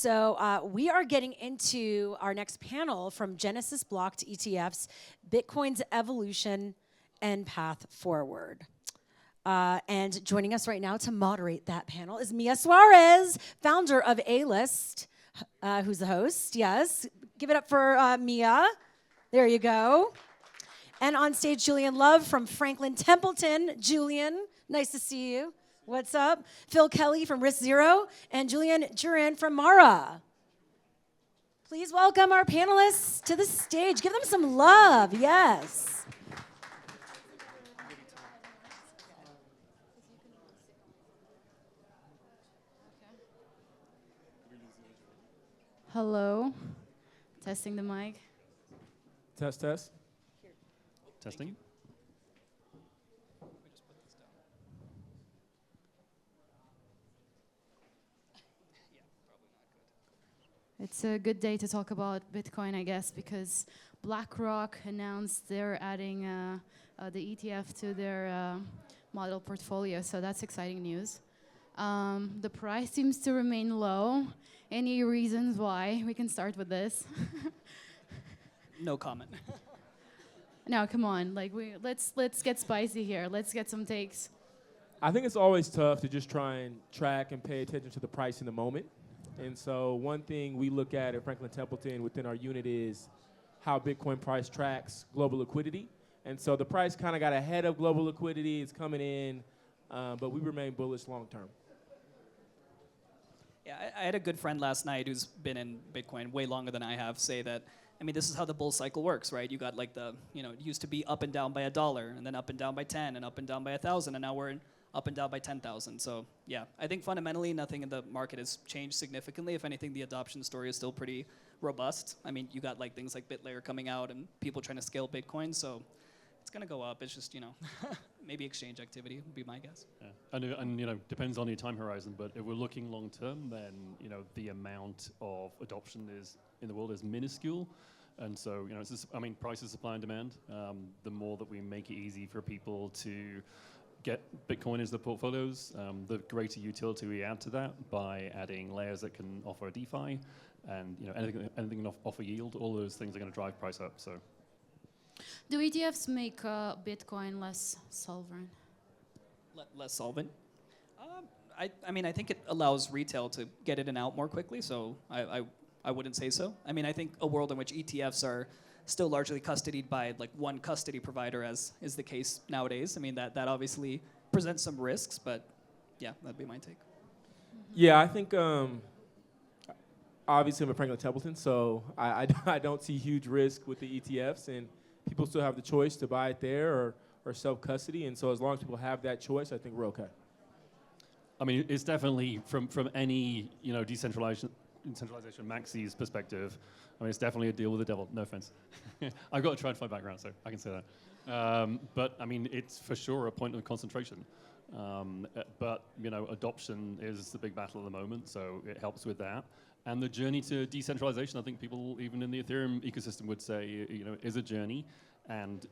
So we are getting into our next panel from Genesis Block to ETFs, Bitcoin's evolution and path forward. And joining us right now to moderate that panel is Mia Soarez, founder of A-List, who's the host. Yes, give it up for Mia. There you go. And on stage, Julian Love from Franklin Templeton. Julian, nice to see you. What's up? Phil Kelly from RISC Zero and Julian Duran from Mara. Please welcome our panelists to the stage. Give them some love, yes. Hello. Testing the mic. Test, test. Testing. It's a good day to talk about Bitcoin, I guess, because BlackRock announced they're adding the ETF to their model portfolio, so that's exciting news. The price seems to remain low. Any reasons why? We can start with this. No comment. No, come on. Like let's get spicy here. Let's get some takes. I think it's always tough to just try and track and pay attention to the price in the moment. And so one thing we look at Franklin Templeton within our unit is how Bitcoin price tracks global liquidity. And so the price kind of got ahead of global liquidity. It's coming in, but we remain bullish long term. Yeah, I had a good friend last night who's been in Bitcoin way longer than I have say that, I mean, this is how the bull cycle works, right? You got like it used to be up and down by $1, and then up and down by 10, and up and down by 1,000, and now we're in up and down by 10,000. So yeah, I think fundamentally nothing in the market has changed significantly. If anything, the adoption story is still pretty robust. I mean, you got like things like BitLayer coming out and people trying to scale Bitcoin, so it's gonna go up. It's just, maybe exchange activity would be my guess. Yeah. And depends on your time horizon, but if we're looking long term, then the amount of adoption in the world is minuscule. And so, it's just, price is supply and demand. The more that we make it easy for people to get Bitcoin into the portfolios, the greater utility we add to that by adding layers that can offer DeFi and anything can offer yield. All those things are going to drive price up. So, Do ETFs make Bitcoin less sovereign? Less solvent? I think it allows retail to get in and out more quickly, so I wouldn't say so. I think a world in which ETFs are still largely custodied by like one custody provider, as is the case nowadays. That obviously presents some risks, but yeah, that'd be my take. Yeah, I think obviously I'm a Franklin Templeton, so I don't see huge risk with the ETFs, and people still have the choice to buy it there or self-custody, and so as long as people have that choice, I think we're okay. It's definitely from any decentralization Maxi's perspective. It's definitely a deal with the devil. No offense. I've got a TradFi background, so I can say that. But it's for sure a point of concentration. But adoption is the big battle at the moment, so it helps with that. And the journey to decentralization, I think people even in the Ethereum ecosystem would say, is a journey. And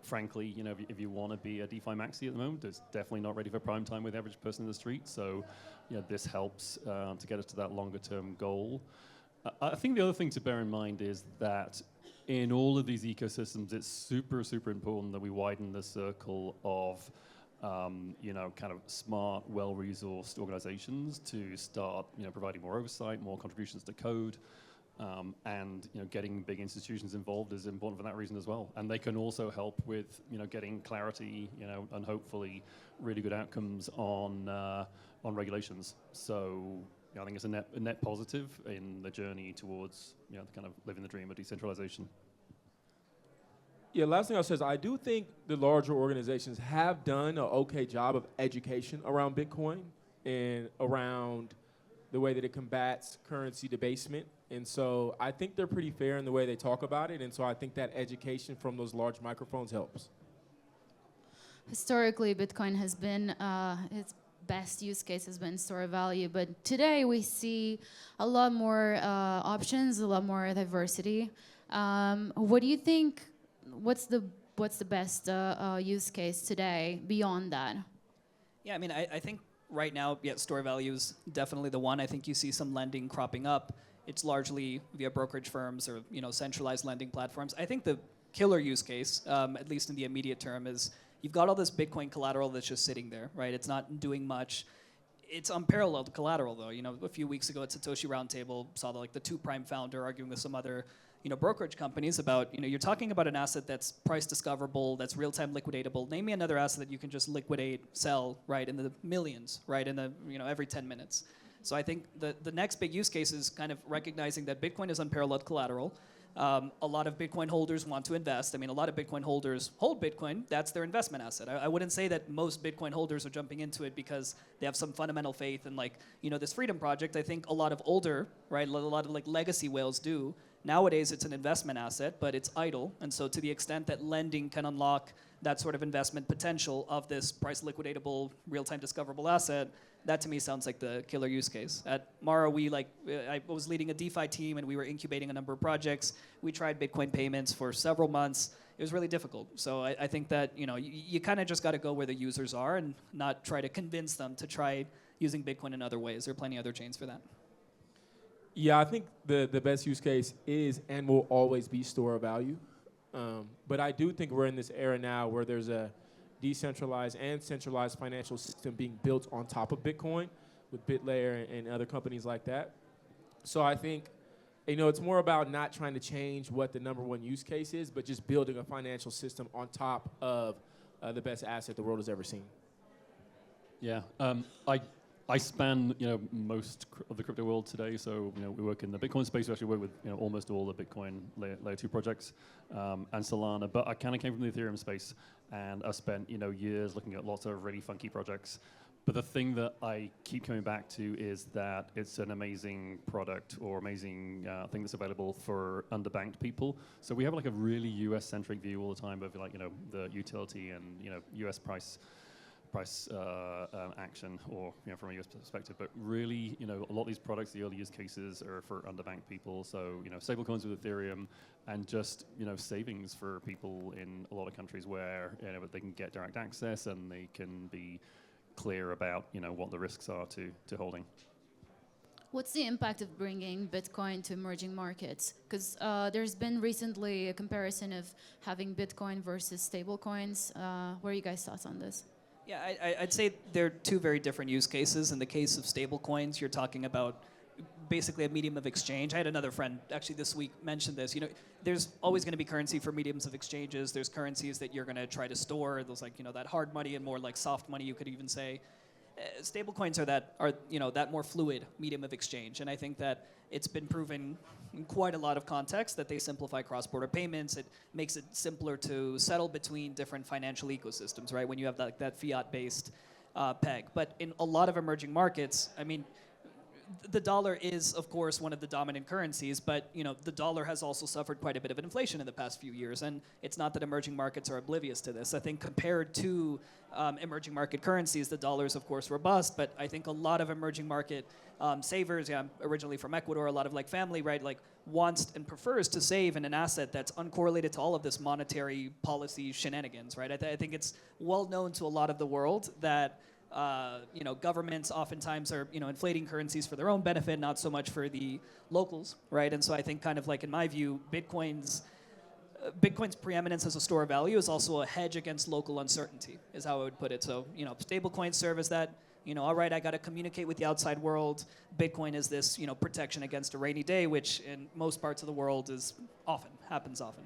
frankly, if you want to be a DeFi maxi at the moment, it's definitely not ready for prime time with the average person in the street. So, this helps to get us to that longer term goal. I think the other thing to bear in mind is that in all of these ecosystems, it's super, super important that we widen the circle of kind of smart, well-resourced organizations to start, providing more oversight, more contributions to code, and getting big institutions involved is important for that reason as well. And they can also help with, getting clarity, and hopefully really good outcomes on regulations. So I think it's a net positive in the journey towards, kind of living the dream of decentralization. Yeah, last thing I'll say is I do think the larger organizations have done an okay job of education around Bitcoin and around the way that it combats currency debasement. And so I think they're pretty fair in the way they talk about it. And so I think that education from those large microphones helps. Historically, Bitcoin has been its best use case has been store of value, but today we see a lot more options, a lot more diversity. What do you think? What's the best use case today beyond that? Yeah, I think right now, yeah, store value is definitely the one. I think you see some lending cropping up. It's largely via brokerage firms or centralized lending platforms. I think the killer use case, at least in the immediate term, is you've got all this Bitcoin collateral that's just sitting there, right? It's not doing much. It's unparalleled collateral, though. A few weeks ago at Satoshi Roundtable, saw the 2Prime founder arguing with some other brokerage companies about, you're talking about an asset that's price discoverable, that's real-time liquidatable. Name me another asset that you can just liquidate, sell, right, in the millions, right, in the, every 10 minutes. So I think the next big use case is kind of recognizing that Bitcoin is unparalleled collateral. A lot of Bitcoin holders want to invest. I mean, a lot of Bitcoin holders hold Bitcoin. That's their investment asset. I wouldn't say that most Bitcoin holders are jumping into it because they have some fundamental faith in, this freedom project. I think a lot of older, right, a lot of legacy whales do. Nowadays, it's an investment asset, but it's idle. And so to the extent that lending can unlock that sort of investment potential of this price liquidatable, real-time discoverable asset, that to me sounds like the killer use case. At Mara, I was leading a DeFi team and we were incubating a number of projects. We tried Bitcoin payments for several months. It was really difficult. So I think that you kind of just got to go where the users are and not try to convince them to try using Bitcoin in other ways. There are plenty of other chains for that. Yeah, I think the best use case is and will always be store of value. But I do think we're in this era now where there's a decentralized and centralized financial system being built on top of Bitcoin with BitLayer and other companies like that. So I think, it's more about not trying to change what the number one use case is, but just building a financial system on top of the best asset the world has ever seen. Yeah, I span most of the crypto world today. So we work in the Bitcoin space. We actually work with almost all the Bitcoin layer 2 projects and Solana. But I kind of came from the Ethereum space, and I spent years looking at lots of really funky projects. But the thing that I keep coming back to is that it's an amazing product or amazing thing that's available for underbanked people. So we have a really US-centric view all the time of the utility and US price action, or from a US perspective, but really, a lot of these products, the early use cases are for underbanked people. So, stablecoins with Ethereum, and just savings for people in a lot of countries where they can get direct access and they can be clear about what the risks are to holding. What's the impact of bringing Bitcoin to emerging markets? Because there's been recently a comparison of having Bitcoin versus stablecoins. What are you guys' thoughts on this? Yeah, I'd say they're two very different use cases. In the case of stablecoins, you're talking about basically a medium of exchange. I had another friend actually this week mention this. There's always going to be currency for mediums of exchanges. There's currencies that you're going to try to store. There's that hard money and more soft money, you could even say. Stablecoins are that more fluid medium of exchange, and I think that it's been proven in quite a lot of contexts that they simplify cross-border payments. It makes it simpler to settle between different financial ecosystems, right? When you have that fiat-based peg. But in a lot of emerging markets, I mean, the dollar is, of course, one of the dominant currencies, but the dollar has also suffered quite a bit of inflation in the past few years, and it's not that emerging markets are oblivious to this. I think compared to emerging market currencies, the dollar is, of course, robust, but I think a lot of emerging market savers, I'm originally from Ecuador, a lot of family, right, wants and prefers to save in an asset that's uncorrelated to all of this monetary policy shenanigans, right? I think it's well known to a lot of the world that governments oftentimes are, inflating currencies for their own benefit, not so much for the locals, right? And so I think in my view, Bitcoin's preeminence as a store of value is also a hedge against local uncertainty, is how I would put it. So, stablecoins serve as that, all right, I got to communicate with the outside world. Bitcoin is this, protection against a rainy day, which in most parts of the world happens often.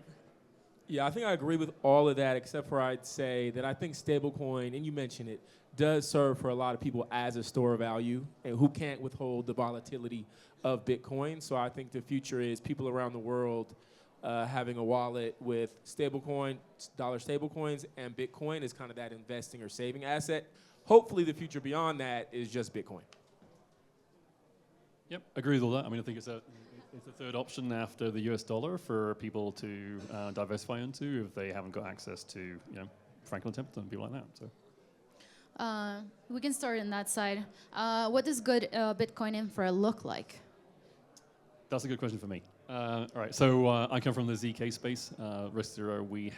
Yeah, I think I agree with all of that, except for I'd say that I think stablecoin, and you mentioned it, does serve for a lot of people as a store of value and who can't withhold the volatility of Bitcoin. So I think the future is people around the world having a wallet with dollar stablecoins, and Bitcoin is kind of that investing or saving asset. Hopefully the future beyond that is just Bitcoin. Yep, agree with all that. I mean, I think it's a third option after the US dollar for people to diversify into if they haven't got access to, Franklin Templeton, people like that. So. We can start on that side. What does good Bitcoin infra look like? That's a good question for me. All right, so I come from the ZK space. RISC 0, we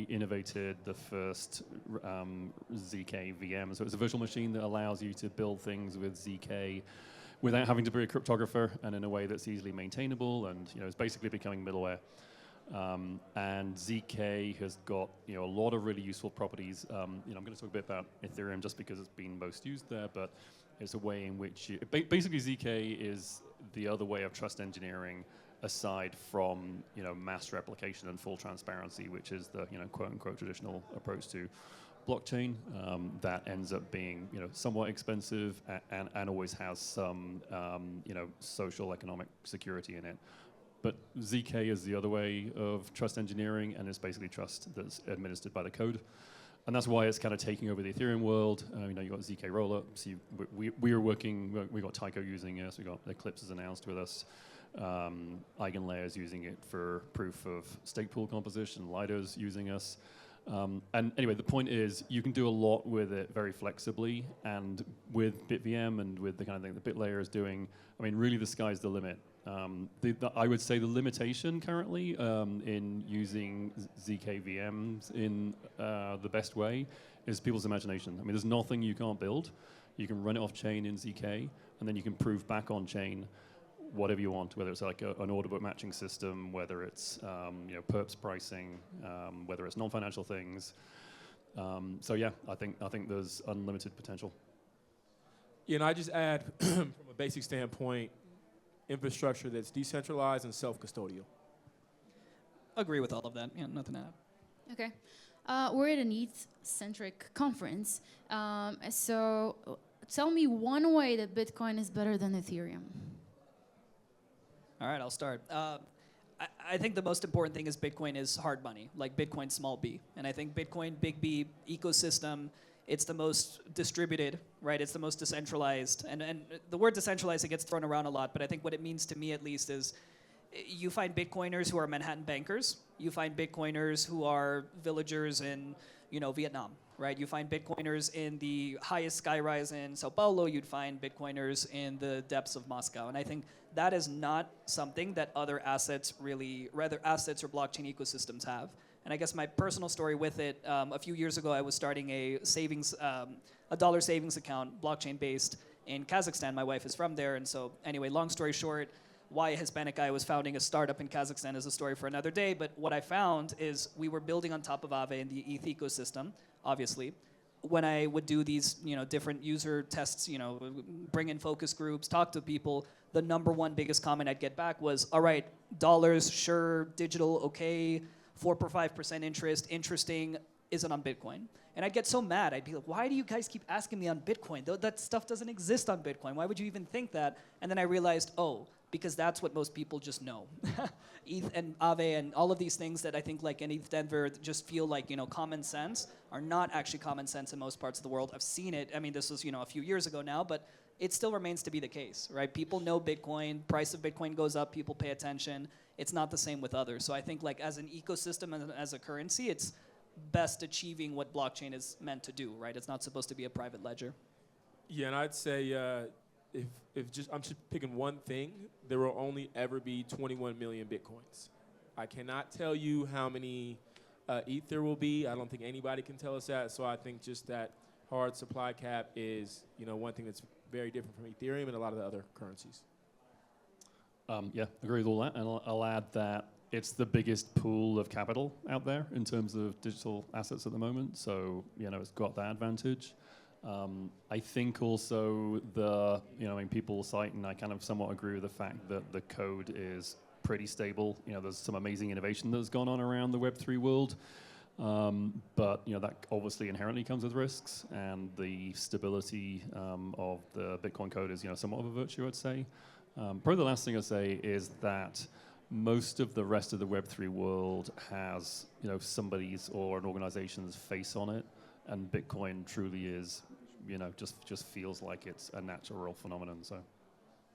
innovated the first ZK VM. So it's a virtual machine that allows you to build things with ZK without having to be a cryptographer and in a way that's easily maintainable, and it's basically becoming middleware. And ZK has got a lot of really useful properties. I'm going to talk a bit about Ethereum just because it's been most used there, but it's a way in which basically ZK is the other way of trust engineering aside from mass replication and full transparency, which is the quote unquote traditional approach to blockchain. That ends up being somewhat expensive and always has some social economic security in it. But ZK is the other way of trust engineering, and it's basically trust that's administered by the code. And that's why it's kind of taking over the Ethereum world. You've got ZK rollups. We are working, we got Tycho using us, we got Eclipse is announced with us. EigenLayer's using it for proof of stake pool composition, Lido's using us. And anyway, the point is you can do a lot with it very flexibly, and with BitVM and with the kind of thing that BitLayer is doing, really the sky's the limit. I would say the limitation currently in using ZK VMs in the best way is people's imagination. There's nothing you can't build. You can run it off chain in ZK, and then you can prove back on chain whatever you want, whether it's like an order book matching system, whether it's perps pricing, whether it's non-financial things. So yeah, I think there's unlimited potential. And I just add, from a basic standpoint, infrastructure that's decentralized and self-custodial. Agree with all of that. Yeah, nothing to add. Okay. We're at an ETH-centric conference. So tell me one way that Bitcoin is better than Ethereum. All right, I'll start. I think the most important thing is Bitcoin is hard money, like Bitcoin small b. And I think Bitcoin big B ecosystem, it's the most distributed, right? It's the most decentralized. And the word decentralized, it gets thrown around a lot, but I think what it means to me at least is you find Bitcoiners who are Manhattan bankers. You find Bitcoiners who are villagers in Vietnam, right? You find Bitcoiners in the highest skyrise in Sao Paulo. You'd find Bitcoiners in the depths of Moscow. And I think that is not something that other assets or blockchain ecosystems have. And I guess my personal story with it, a few years ago, I was starting a dollar savings account, blockchain-based, in Kazakhstan. My wife is from there. And so anyway, long story short, why a Hispanic guy was founding a startup in Kazakhstan is a story for another day. But what I found is we were building on top of Aave and the ETH ecosystem, obviously. When I would do these, different user tests, bring in focus groups, talk to people, the number one biggest comment I'd get back was, all right, dollars, sure, digital, okay, 4 or 5% interest, interesting, isn't on Bitcoin. And I'd get so mad. I'd be like, why do you guys keep asking me on Bitcoin? That stuff doesn't exist on Bitcoin. Why would you even think that? And then I realized, because that's what most people just know. ETH and Aave and all of these things that I think like in ETH Denver just feel like, common sense are not actually common sense in most parts of the world. I've seen it. This was, a few years ago now, but it still remains to be the case, right? People know Bitcoin, price of Bitcoin goes up, people pay attention. It's not the same with others. So I think like as an ecosystem and as a currency, it's best achieving what blockchain is meant to do, right? It's not supposed to be a private ledger. Yeah, and I'd say if I'm just picking one thing, there will only ever be 21 million Bitcoins. I cannot tell you how many ETH there will be. I don't think anybody can tell us that. So I think just that hard supply cap is, one thing that's very different from Ethereum and a lot of the other currencies. Yeah, agree with all that. And I'll add that it's the biggest pool of capital out there in terms of digital assets at the moment. So, it's got that advantage. I think also people cite, and I kind of somewhat agree with the fact that the code is pretty stable. There's some amazing innovation that's gone on around the Web3 world. But that obviously inherently comes with risks, and the stability of the Bitcoin code is somewhat of a virtue, I'd say. Probably the last thing I'd say is that most of the rest of the Web3 world has somebody's or an organization's face on it, and Bitcoin truly is just feels like it's a natural phenomenon. So.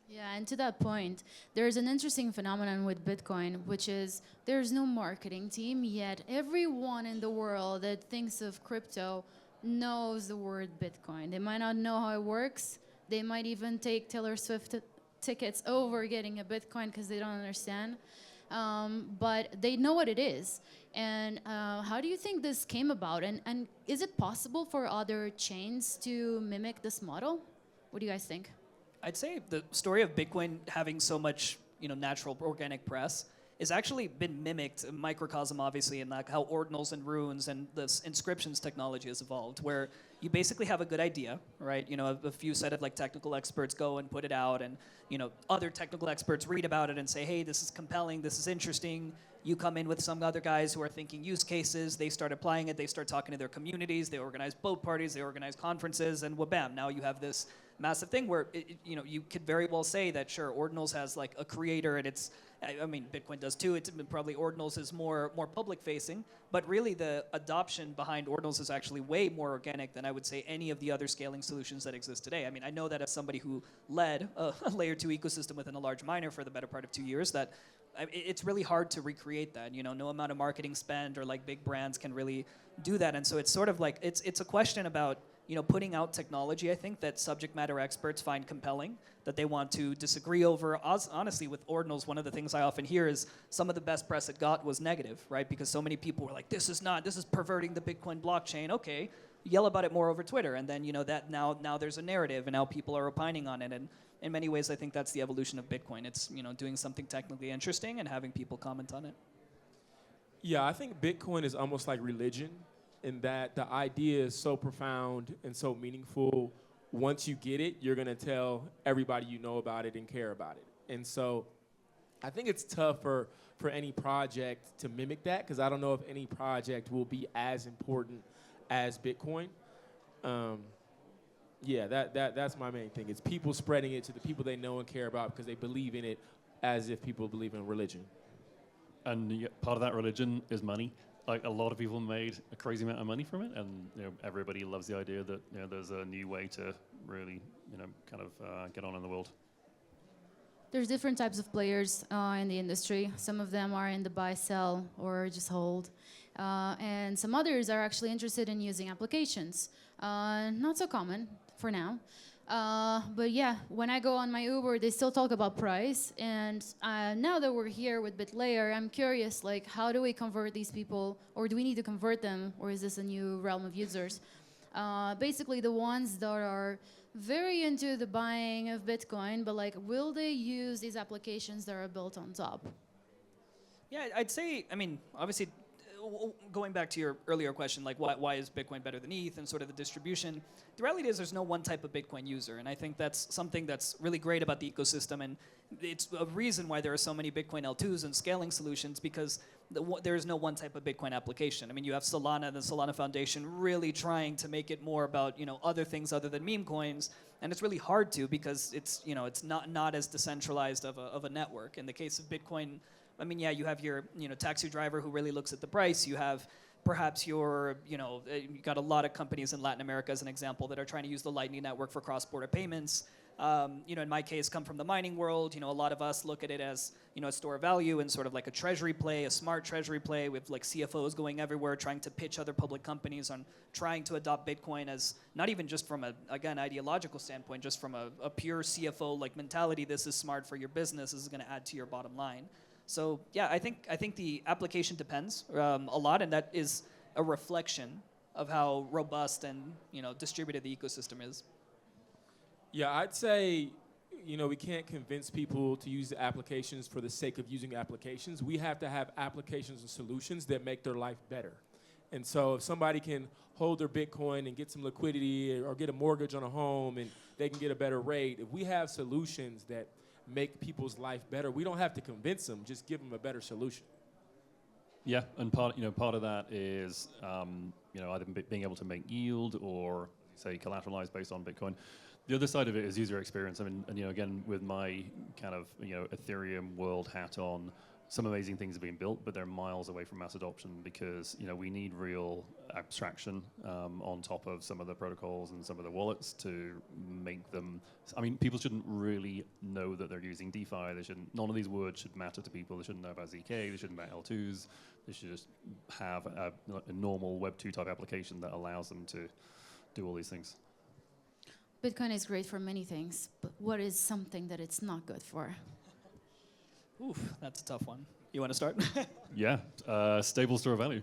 Yeah, and to that point, there's an interesting phenomenon with Bitcoin, which is there's no marketing team, yet everyone in the world that thinks of crypto knows the word Bitcoin. They might not know how it works. They might even take Taylor Swift tickets over getting a Bitcoin because they don't understand. But they know what it is. And how do you think this came about? And is it possible for other chains to mimic this model? What do you guys think? I'd say the story of Bitcoin having so much, natural organic press has actually been mimicked, a microcosm obviously, in like how ordinals and runes and this inscriptions technology has evolved, where you basically have a good idea, right? A few set of like technical experts go and put it out, and other technical experts read about it and say, hey, this is compelling, this is interesting. You come in with some other guys who are thinking use cases, they start applying it, they start talking to their communities, they organize boat parties, they organize conferences, and wha-bam, now you have this massive thing where you could very well say that sure, ordinals has like a creator, and it's, I mean, Bitcoin does too. It's probably ordinals is more public facing, but really the adoption behind ordinals is actually way more organic than I would say any of the other scaling solutions that exist today. I mean, I know that as somebody who led a layer 2 ecosystem within a large miner for the better part of 2 years, that it's really hard to recreate that. No amount of marketing spend or like big brands can really do that. And so it's sort of like it's a question about putting out technology, I think, that subject matter experts find compelling, that they want to disagree over. Honestly, with ordinals, one of the things I often hear is some of the best press it got was negative, right? Because so many people were like, this is perverting the Bitcoin blockchain. Okay, yell about it more over Twitter. And then, that now there's a narrative, and now people are opining on it. And in many ways, I think that's the evolution of Bitcoin. It's, doing something technically interesting and having people comment on it. Yeah, I think Bitcoin is almost like religion, in that the idea is so profound and so meaningful. Once you get it, you're going to tell everybody you know about it and care about it. And so I think it's tough for any project to mimic that, because I don't know if any project will be as important as Bitcoin. Yeah, that's my main thing. It's people spreading it to the people they know and care about because they believe in it as if people believe in religion. And part of that religion is money. Like, a lot of people made a crazy amount of money from it, and everybody loves the idea that there's a new way to really get on in the world. There's different types of players in the industry. Some of them are in the buy, sell, or just hold. And some others are actually interested in using applications. Not so common for now. But yeah, when I go on my Uber, they still talk about price. And now that we're here with BitLayer, I'm curious, like, how do we convert these people? Or do we need to convert them? Or is this a new realm of users? Basically, the ones that are very into the buying of Bitcoin, but like, will they use these applications that are built on top? Yeah, I'd say, I mean, obviously, going back to your earlier question, like why is Bitcoin better than ETH and sort of the distribution, the reality is there's no one type of Bitcoin user. And I think that's something that's really great about the ecosystem. And it's a reason why there are so many Bitcoin L2s and scaling solutions, because there is no one type of Bitcoin application. I mean, you have Solana and the Solana Foundation really trying to make it more about, other things other than meme coins. And it's really hard to, because it's, it's not as decentralized of a network. In the case of Bitcoin, I mean, yeah, you have your, taxi driver who really looks at the price. You have perhaps your, you got a lot of companies in Latin America, as an example, that are trying to use the Lightning Network for cross-border payments. In my case, come from the mining world. A lot of us look at it as, a store of value and sort of like a treasury play, a smart treasury play, with like CFOs going everywhere trying to pitch other public companies on trying to adopt Bitcoin as not even just from a, again, ideological standpoint, just from a pure CFO like mentality. This is smart for your business. This is going to add to your bottom line. So yeah, I think the application depends a lot, and that is a reflection of how robust and distributed the ecosystem is. Yeah, I'd say we can't convince people to use the applications for the sake of using applications. We have to have applications and solutions that make their life better. And so if somebody can hold their Bitcoin and get some liquidity, or get a mortgage on a home and they can get a better rate, if we have solutions that make people's life better, we don't have to convince them, just give them a better solution. Yeah, and part of that is either being able to make yield or say collateralize based on Bitcoin. The other side of it is user experience. I mean, and again, with my kind of Ethereum world hat on, some amazing things are being built, but they're miles away from mass adoption, because we need real abstraction on top of some of the protocols and some of the wallets to make them. I mean, people shouldn't really know that they're using DeFi. They shouldn't. None of these words should matter to people. They shouldn't know about ZK. They shouldn't know about L2s. They should just have a normal Web 2 type application that allows them to do all these things. Bitcoin is great for many things, but what is something that it's not good for? Oof, that's a tough one. You want to start? Yeah, stable store of value.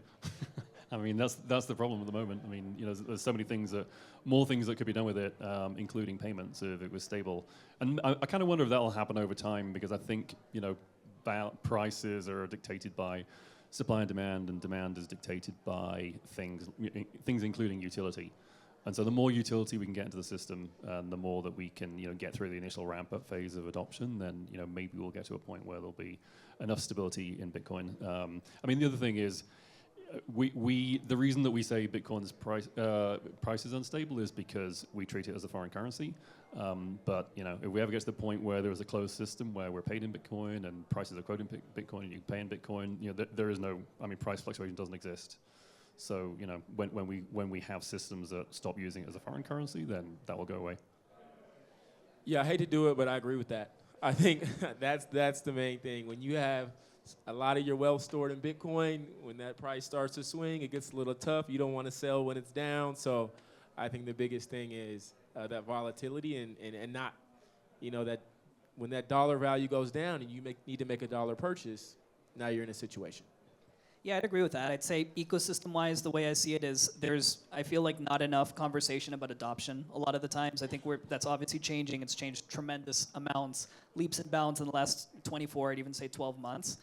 I mean, that's the problem at the moment. I mean, there's so many things more things that could be done with it, including payments if it was stable. And I kind of wonder if that will happen over time, because I think, prices are dictated by supply and demand is dictated by things including utility. And so the more utility we can get into the system, and the more that we can, get through the initial ramp-up phase of adoption, then, maybe we'll get to a point where there'll be enough stability in Bitcoin. I mean, the other thing is, the reason that we say Bitcoin's price is unstable is because we treat it as a foreign currency. But if we ever get to the point where there is a closed system where we're paid in Bitcoin and prices are quoted in Bitcoin and you pay in Bitcoin, there is no, price fluctuation doesn't exist. So when we have systems that stop using it as a foreign currency, then that will go away. Yeah, I hate to do it, but I agree with that. I think that's the main thing. When you have a lot of your wealth stored in Bitcoin, when that price starts to swing, it gets a little tough. You don't want to sell when it's down. So I think the biggest thing is that volatility and not, that when that dollar value goes down and you need to make a dollar purchase, now you're in a situation. Yeah, I'd agree with that. I'd say ecosystem-wise, the way I see it is I feel like not enough conversation about adoption a lot of the times. I think that's obviously changing. It's changed tremendous amounts, leaps and bounds in the last 24, I'd even say 12 months.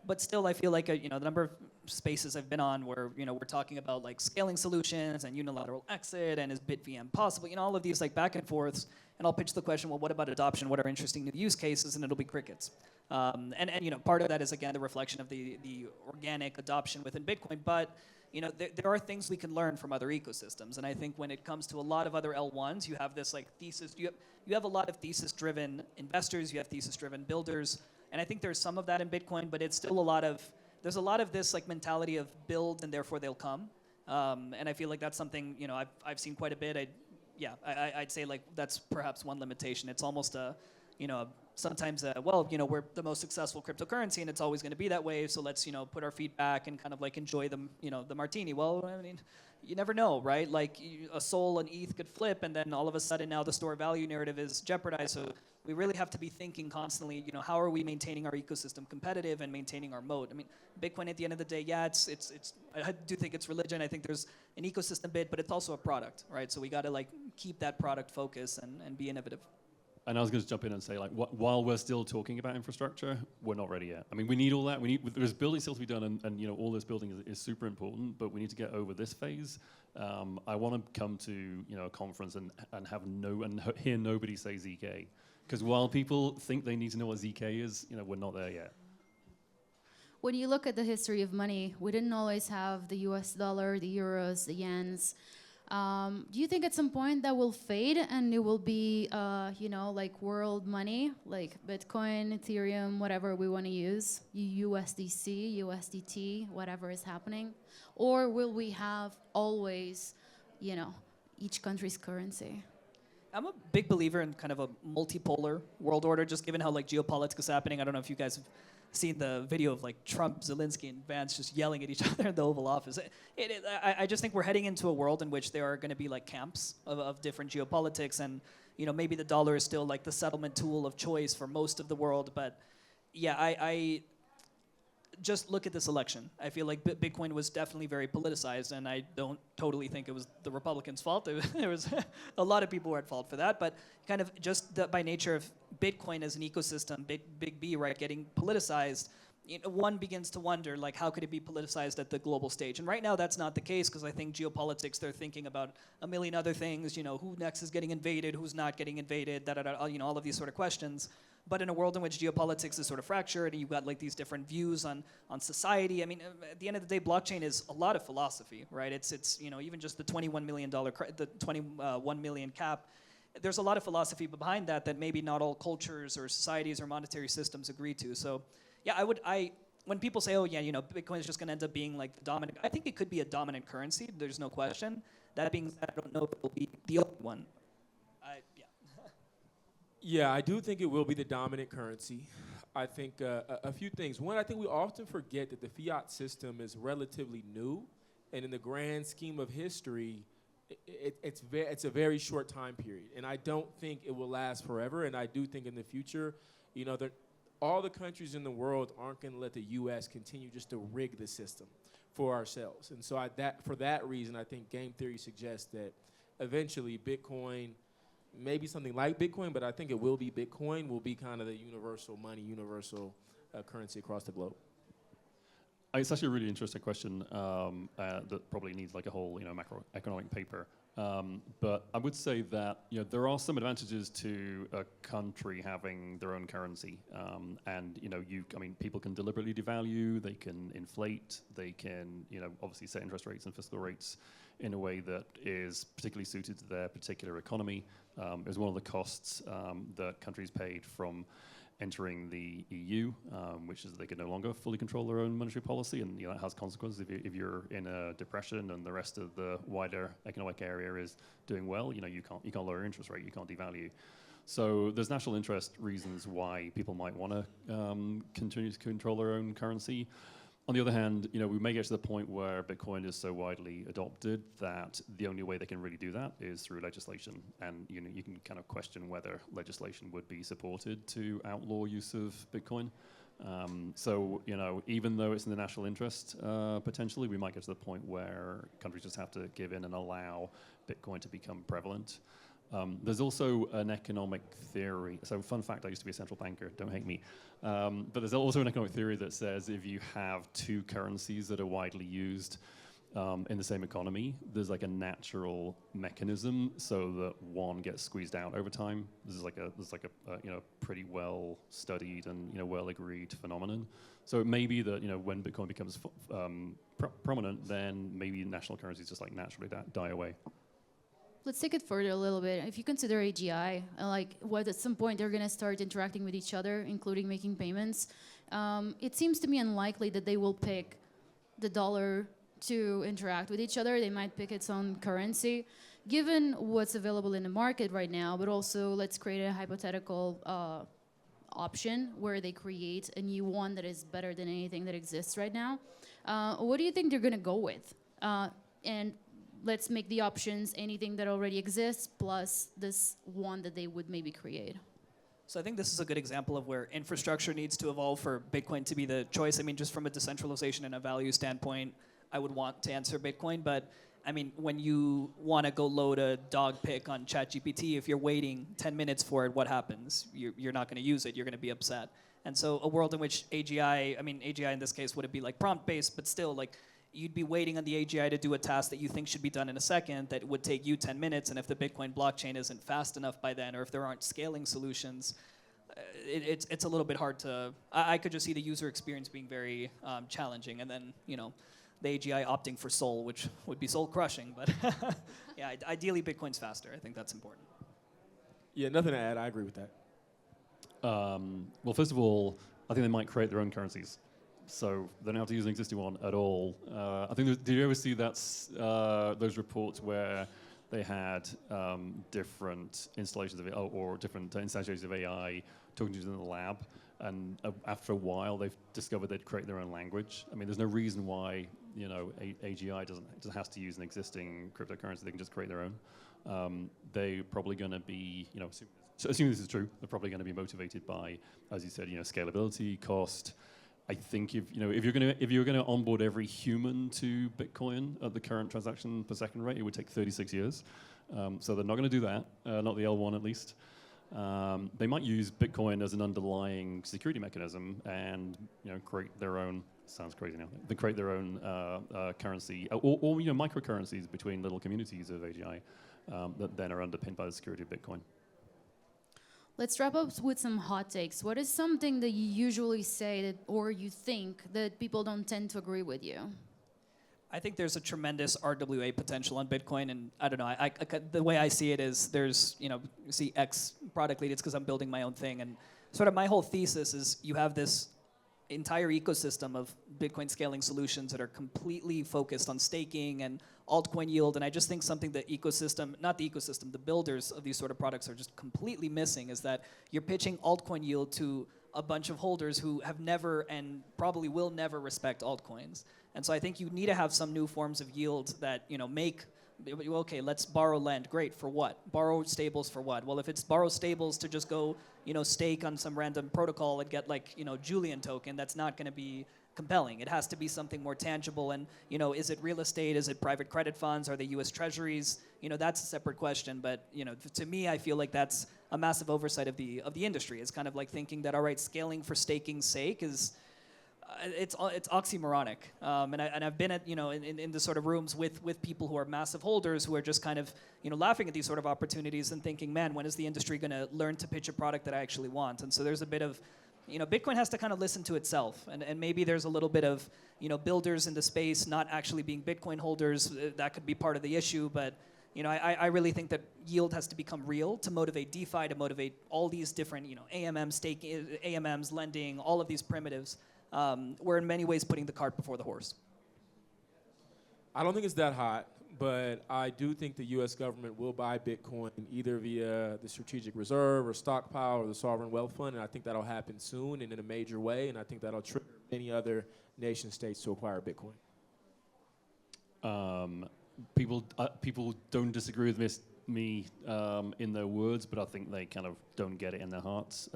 But still, I feel like, the number of spaces I've been on where, we're talking about like scaling solutions and unilateral exit and is BitVM possible, all of these like back and forths. And I'll pitch the question, well, what about adoption? What are interesting new use cases? And it'll be crickets. And part of that is, again, the reflection of the organic adoption within Bitcoin. But, there are things we can learn from other ecosystems. And I think when it comes to a lot of other L1s, you have this like thesis. You have a lot of thesis-driven investors. You have thesis-driven builders. And I think there's some of that in Bitcoin, but it's still there's a lot of this like mentality of build and therefore they'll come. And I feel like that's something, I've seen quite a bit. I'd say like that's perhaps one limitation. It's almost sometimes we're the most successful cryptocurrency and it's always going to be that way. So let's, put our feet back and kind of like enjoy the martini. Well, I mean, you never know, right? Like a Sol and ETH could flip and then all of a sudden now the store value narrative is jeopardized. So we really have to be thinking constantly, how are we maintaining our ecosystem competitive and maintaining our moat? I mean, Bitcoin at the end of the day, yeah, I do think it's religion. I think there's an ecosystem bit, but it's also a product, right? So we got to like keep that product focus and be innovative. And I was going to jump in and say, like, while we're still talking about infrastructure, we're not ready yet. I mean, we need all that. There's building still to be done, and all this building is super important. But we need to get over this phase. I want to come to a conference and hear nobody say ZK, because while people think they need to know what ZK is, we're not there yet. When you look at the history of money, we didn't always have the US dollar, the euros, the yens. Do you think at some point that will fade and it will be, like world money, like Bitcoin, Ethereum, whatever we want to use, USDC, USDT, whatever is happening? Or will we have always, each country's currency? I'm a big believer in kind of a multipolar world order, just given how like geopolitics is happening. I don't know if you guys have seen the video of like Trump, Zelensky, and Vance just yelling at each other in the Oval Office. I just think we're heading into a world in which there are going to be like camps of different geopolitics, and maybe the dollar is still like the settlement tool of choice for most of the world. But yeah, I just look at this election. I feel like Bitcoin was definitely very politicized, and I don't totally think it was the Republicans' fault. There was a lot of people who were at fault for that, but kind of just by nature of Bitcoin as an ecosystem, big B, right, getting politicized, one begins to wonder, like, how could it be politicized at the global stage? And right now, that's not the case, because I think geopolitics, they're thinking about a million other things, who next is getting invaded, who's not getting invaded, all of these sort of questions. But in a world in which geopolitics is sort of fractured, and you've got like these different views on society, I mean, at the end of the day, blockchain is a lot of philosophy, right? It's even just the $21 million cap. There's a lot of philosophy behind that maybe not all cultures or societies or monetary systems agree to. So, yeah, when people say, oh yeah, Bitcoin is just going to end up being like the dominant, I think it could be a dominant currency. There's no question. That being said, I don't know if it will be the only one. Yeah, I do think it will be the dominant currency. I think a few things. One, I think we often forget that the fiat system is relatively new, and in the grand scheme of history, it's a very short time period, and I don't think it will last forever. And I do think in the future, all the countries in the world aren't going to let the U.S. continue just to rig the system for ourselves. And so for that reason, I think game theory suggests that eventually Bitcoin, maybe something like Bitcoin, but I think it will be Bitcoin, will be kind of the universal money, universal currency across the globe. It's actually a really interesting question that probably needs like a whole macroeconomic paper. But I would say that there are some advantages to a country having their own currency, and people can deliberately devalue, they can inflate, they can obviously set interest rates and fiscal rates in a way that is particularly suited to their particular economy. It was one of the costs that countries paid from entering the EU, which is they can no longer fully control their own monetary policy, and that has consequences. If you're in a depression and the rest of the wider economic area is doing well, you can't lower interest rate, you can't devalue. So there's national interest reasons why people might want to continue to control their own currency. On the other hand, we may get to the point where Bitcoin is so widely adopted that the only way they can really do that is through legislation. And you can kind of question whether legislation would be supported to outlaw use of Bitcoin. So even though it's in the national interest, potentially, we might get to the point where countries just have to give in and allow Bitcoin to become prevalent. There's also an economic theory. So fun fact, I used to be a central banker, don't hate me. But there's also an economic theory that says if you have two currencies that are widely used in the same economy, there's like a natural mechanism so that one gets squeezed out over time. There's like a pretty well studied and well agreed phenomenon. So it may be that when Bitcoin becomes prominent, then maybe national currencies just like naturally die away. Let's take it further a little bit. If you consider AGI, what at some point they're going to start interacting with each other, including making payments, it seems to me unlikely that they will pick the dollar to interact with each other. They might pick its own currency. Given what's available in the market right now, but also let's create a hypothetical option where they create a new one that is better than anything that exists right now. What do you think they're going to go with? And let's make the options anything that already exists plus this one that they would maybe create. So I think this is a good example of where infrastructure needs to evolve for Bitcoin to be the choice. I mean, just from a decentralization and a value standpoint, I would want to answer Bitcoin. But I mean, when you want to go load a dog pic on ChatGPT, if you're waiting 10 minutes for it, what happens? You're not going to use it. You're going to be upset. And so a world in which AGI in this case, would it be like prompt-based, but still like, you'd be waiting on the AGI to do a task that you think should be done in a second that would take you 10 minutes, and if the Bitcoin blockchain isn't fast enough by then, or if there aren't scaling solutions, it's a little bit hard to... I could just see the user experience being very challenging, and then, the AGI opting for Sol, which would be soul-crushing, but yeah, ideally Bitcoin's faster. I think that's important. Yeah, nothing to add. I agree with that. Well, first of all, I think they might create their own currencies. So they don't have to use an existing one at all. I think, did you ever see those reports where they had different installations of it, or different instantiations of AI talking to each other in the lab, and after a while they've discovered they'd create their own language. I mean, there's no reason why AGI doesn't have to use an existing cryptocurrency. They can just create their own. They're probably going to be, assuming this is true, they're probably going to be motivated by, as you said, scalability, cost. I think if you're going to onboard every human to Bitcoin at the current transaction per second rate, it would take 36 years. So they're not going to do that, not the L1 at least. They might use Bitcoin as an underlying security mechanism and create their own. Sounds crazy now. They create their own currency or microcurrencies between little communities of AGI that then are underpinned by the security of Bitcoin. Let's wrap up with some hot takes. What is something that you usually say or you think that people don't tend to agree with you? I think there's a tremendous RWA potential on Bitcoin, and I don't know. The way I see it is, there's you see X product lead. It's because I'm building my own thing, and sort of my whole thesis is you have this entire ecosystem of Bitcoin scaling solutions that are completely focused on staking and altcoin yield, and I just think something the builders of these sort of products are just completely missing is that you're pitching altcoin yield to a bunch of holders who have never and probably will never respect altcoins. And so I think you need to have some new forms of yield that make Okay, let's borrow lend. Great, for what? Borrow stables for what? Well, if it's borrow stables to just go, stake on some random protocol and get like, Julian token, that's not going to be compelling. It has to be something more tangible. And, is it real estate? Is it private credit funds? Are they U.S. treasuries? That's a separate question. But, to me, I feel like that's a massive oversight of the industry. It's kind of like thinking that, all right, scaling for staking's sake is, it's oxymoronic, and I've been at in the sort of rooms with people who are massive holders who are just kind of laughing at these sort of opportunities and thinking, man, when is the industry going to learn to pitch a product that I actually want? And so there's a bit of Bitcoin has to kind of listen to itself, and maybe there's a little bit of builders in the space not actually being Bitcoin holders. That could be part of the issue, but I really think that yield has to become real to motivate DeFi, to motivate all these different AMM staking, AMMs, lending, all of these primitives. We're in many ways putting the cart before the horse. I don't think it's that hot, but I do think the U.S. government will buy Bitcoin either via the strategic reserve or stockpile or the sovereign wealth fund, and I think that'll happen soon and in a major way, and I think that'll trigger many other nation states to acquire Bitcoin. People don't disagree with me in their words, but I think they kind of don't get it in their hearts.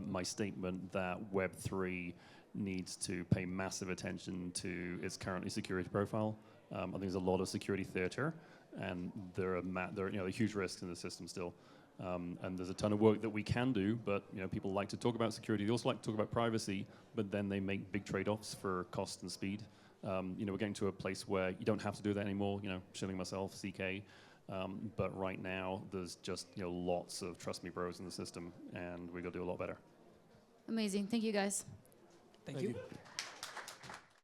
My statement that Web3 needs to pay massive attention to its currently security profile. I think there's a lot of security theater, and there are huge risks in the system still. And there's a ton of work that we can do, but people like to talk about security. They also like to talk about privacy, but then they make big trade-offs for cost and speed. We're getting to a place where you don't have to do that anymore. Shilling myself, CK. But right now, there's just lots of trust me bros in the system, and we got to do a lot better. Amazing. Thank you, guys. Thank you.